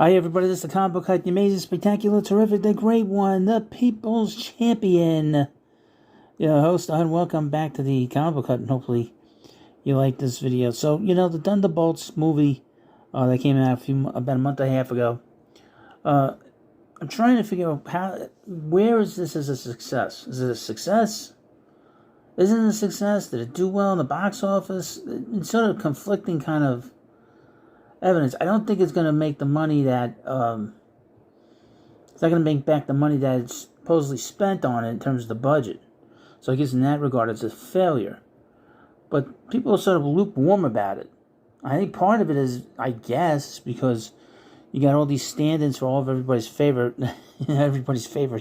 Hi everybody, this is the comic book hype, the amazing, spectacular, terrific, the great one, the people's champion. Your host, and welcome back to the comic book hype, and hopefully you like this video. So, the Thunderbolts movie that came out about a month and a half ago. I'm trying to figure out where is this as a success? Is it a success? Isn't it a success? Did it do well in the box office? It's sort of conflicting kind of evidence. I don't think it's going to make the money that it's not going to make back the money that it's supposedly spent on it in terms of the budget. So I guess in that regard, it's a failure. But people are sort of lukewarm about it. I think part of it is, I guess, because you got all these stand-ins for all of everybody's favorite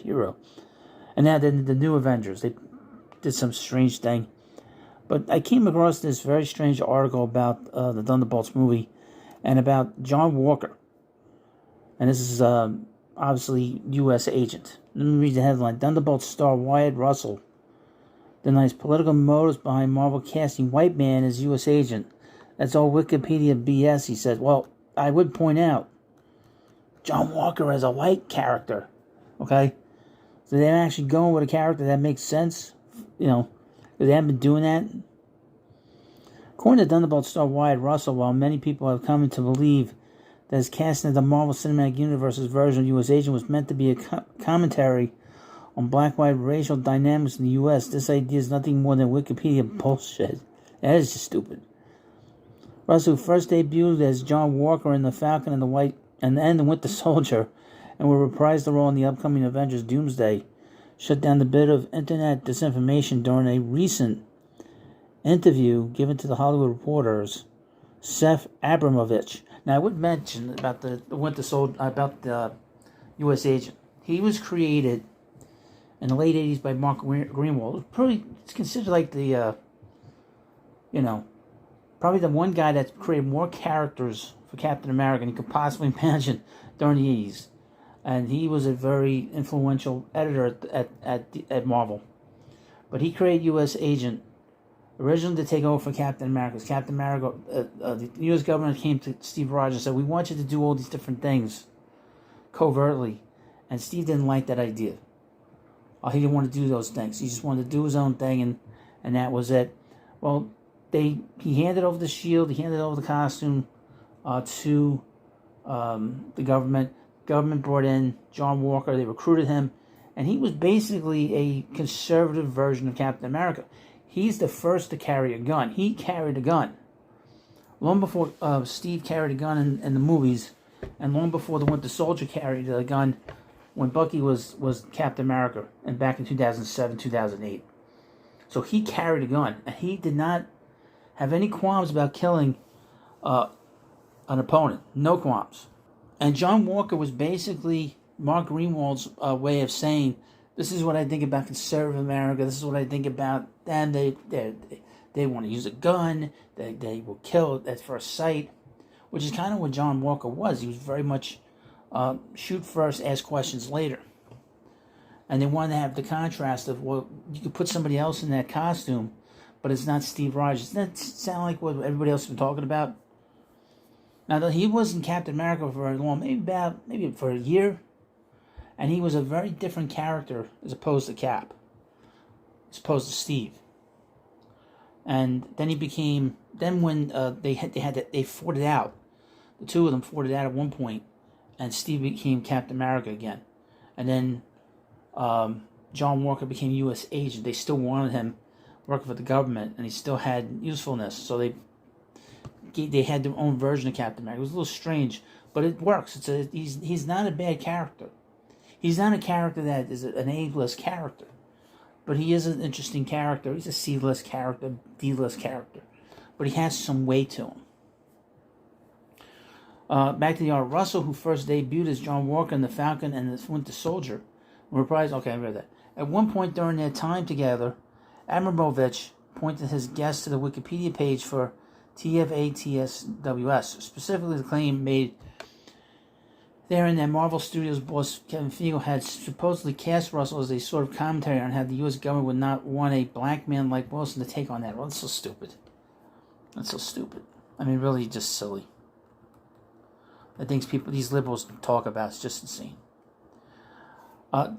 hero, and now the new Avengers, they did some strange thing. But I came across this very strange article about the Thunderbolts movie. And about John Walker. And this is obviously U.S. agent. Let me read the headline. Thunderbolts star Wyatt Russell denies political motives behind Marvel casting white man as U.S. agent. That's all Wikipedia BS, he said. Well, I would point out, John Walker as a white character. Okay? So they're actually going with a character that makes sense. They haven't been doing that. According to Thunderbolts star Wyatt Russell, while many people have come to believe that his casting of the Marvel Cinematic Universe's version of U.S. Agent was meant to be a commentary on black-white racial dynamics in the U.S., this idea is nothing more than Wikipedia bullshit. That is just stupid. Russell, who first debuted as John Walker in The Falcon and the Winter Soldier, and will reprise the role in the upcoming Avengers Doomsday, shut down the bit of internet disinformation during a recent interview given to the Hollywood Reporter's Seth Abramovich. Now, I would mention about the Winter Soldier, about the U.S. Agent. He was created in the late 80s by Mark Greenwald. It's considered like the, probably the one guy that created more characters for Captain America than you could possibly imagine during the 80s. And he was a very influential editor at Marvel. But he created U.S. Agent originally to take over for Captain America. Because Captain America, the U.S. government came to Steve Rogers and said, we want you to do all these different things covertly. And Steve didn't like that idea. He didn't want to do those things. He just wanted to do his own thing, and that was it. Well, he handed over the shield, he handed over the costume to the government. Government brought in John Walker. They recruited him, and he was basically a conservative version of Captain America. He's the first to carry a gun. He carried a gun. Long before Steve carried a gun in the movies, and long before the Winter Soldier carried a gun when Bucky was Captain America, and back in 2007, 2008. So he carried a gun, and he did not have any qualms about killing an opponent. No qualms. And John Walker was basically Mark Greenwald's way of saying, this is what I think about conservative America. This is what I think about them. They want to use a gun. They will kill at first sight, which is kind of what John Walker was. He was very much shoot first, ask questions later. And they wanted to have the contrast of, well, you could put somebody else in that costume, but it's not Steve Rogers. Doesn't that sound like what everybody else has been talking about? Now, he wasn't Captain America for very long, maybe for a year. And he was a very different character as opposed to Cap, as opposed to Steve. And then he became. Then when they fought it out, the two of them fought it out at one point, and Steve became Captain America again, and then John Walker became U.S. agent. They still wanted him working for the government, and he still had usefulness. So they had their own version of Captain America. It was a little strange, but it works. He's not a bad character. He's not a character that is an A-list character, but he is an interesting character. He's a C-list character, D-list character, but he has some weight to him. Back to the art. Russell, who first debuted as John Walker in The Falcon and the Winter Soldier, reprised. Okay, I read that. At one point during their time together, Abramovich pointed his guest to the Wikipedia page for TFATSWS, specifically the claim made therein that Marvel Studios boss Kevin Feige had supposedly cast Russell as a sort of commentary on how the U.S. government would not want a black man like Wilson to take on that. Well, that's so stupid. I mean, really just silly. the things these liberals talk about is just insane.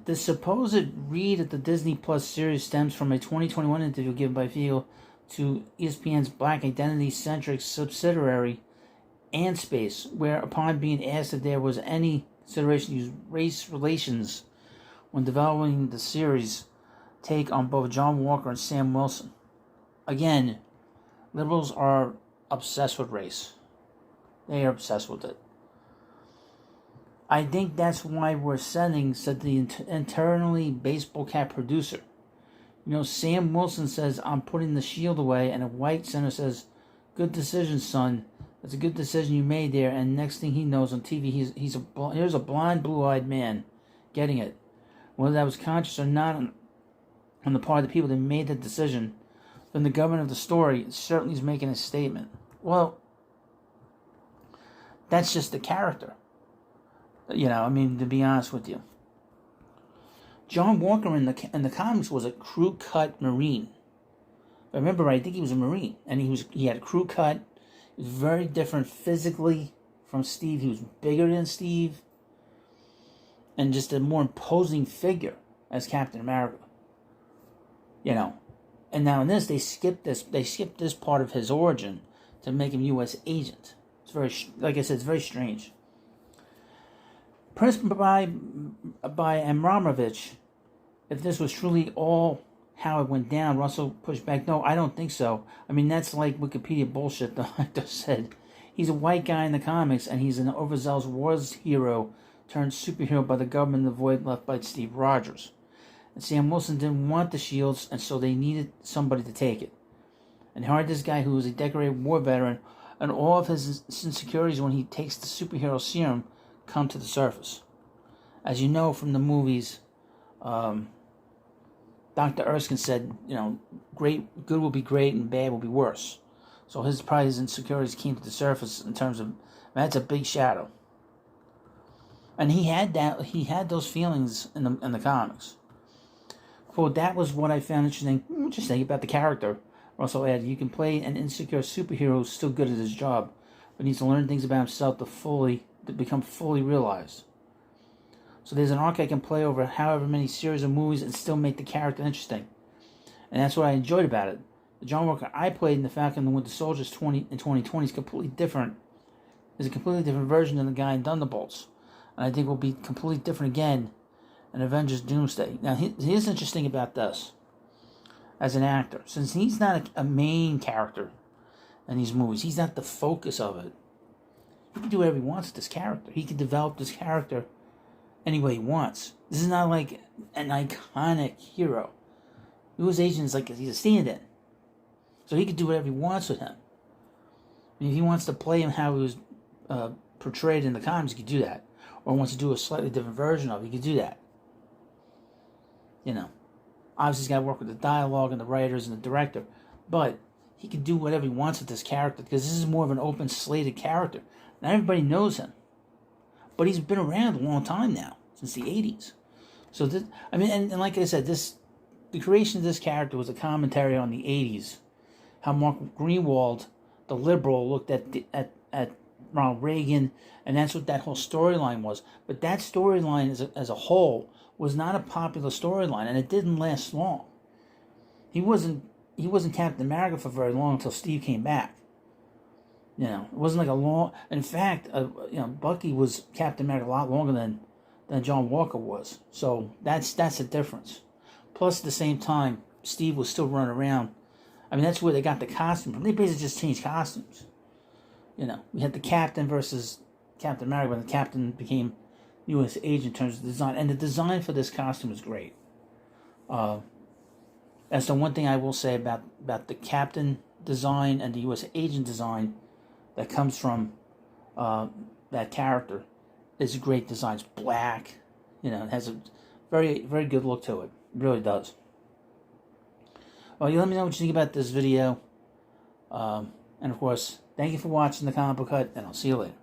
The supposed read of the Disney Plus series stems from a 2021 interview given by Fiegel to ESPN's Black Identity-centric subsidiary Space, where upon being asked if there was any consideration to use race relations when developing the series' take on both John Walker and Sam Wilson. Again, liberals are obsessed with race. They are obsessed with it. I think that's why we're sending, said the internally baseball cap producer. You know, Sam Wilson says, I'm putting the shield away, and a white center says, good decision, son. That's a good decision you made there. And next thing he knows on TV, here's a blind, blue-eyed man getting it. Whether that was conscious or not on the part of the people that made the decision, then the government of the story certainly is making a statement. Well, that's just the character. You know, I mean, to be honest with you. John Walker in the comics was a crew-cut Marine. If I remember right, I think he was a Marine. And he had a crew cut. He was very different physically from Steve. He was bigger than Steve. And just a more imposing figure as Captain America. You know. And now in this, they skipped this part of his origin to make him U.S. agent. It's very, like I said, it's very strange. Pressed by Abramovich, if this was truly all how it went down, Russell pushed back. No, I don't think so. I mean, that's like Wikipedia bullshit, the actor said. He's a white guy in the comics, and he's an overzealous wars hero turned superhero by the government in the void left by Steve Rogers. And Sam Wilson didn't want the shields, and so they needed somebody to take it. And hired this guy who was a decorated war veteran, and all of his insecurities when he takes the superhero serum come to the surface. As you know from the movies, Dr. Erskine said, you know, good will be great and bad will be worse. So his insecurities came to the surface in terms of, that's a big shadow. And he had those feelings in the comics. Quote, that was what I found interesting about the character. Russell added, you can play an insecure superhero who's still good at his job, but needs to learn things about himself to become fully realized. So there's an arc I can play over however many series of movies and still make the character interesting. And that's what I enjoyed about it. The John Walker I played in The Falcon and the Winter Soldier in 2020 is completely different. Is a completely different version than the guy in Thunderbolts. And I think will be completely different again in Avengers Doomsday. Now, here's interesting about this. As an actor, since he's not a main character in these movies, he's not the focus of it. He can do whatever he wants with this character. He can develop this character any way he wants. This is not like an iconic hero. U.S. Agent is like he's a stand-in. So he can do whatever he wants with him. I mean, if he wants to play him how he was portrayed in the comics, he could do that. Or wants to do a slightly different version of it, he could do that. You know. Obviously, he's got to work with the dialogue and the writers and the director. But he can do whatever he wants with this character because this is more of an open, slated character. Not everybody knows him. But he's been around a long time now, since the 80s. So, and like I said, the creation of this character was a commentary on the 80s. How Mark Greenwald, the liberal, looked at Ronald Reagan, and that's what that whole storyline was. But that storyline as a whole was not a popular storyline, and it didn't last long. He wasn't Captain America for very long until Steve came back. You know, it wasn't like a long. In fact, Bucky was Captain America a lot longer than John Walker was. So that's the difference. Plus, at the same time, Steve was still running around. I mean, that's where they got the costume from. They basically just changed costumes. You know, we had the Captain versus Captain America, but the Captain became U.S. Agent in terms of design. And the design for this costume is great. That's the one thing I will say about the Captain design and the U.S. Agent design that comes from that character. Is great design. It's black. You know, it has a very, very good look to it. It really does. Well, you let me know what you think about this video. And of course, thank you for watching the Comic Book Hut, and I'll see you later.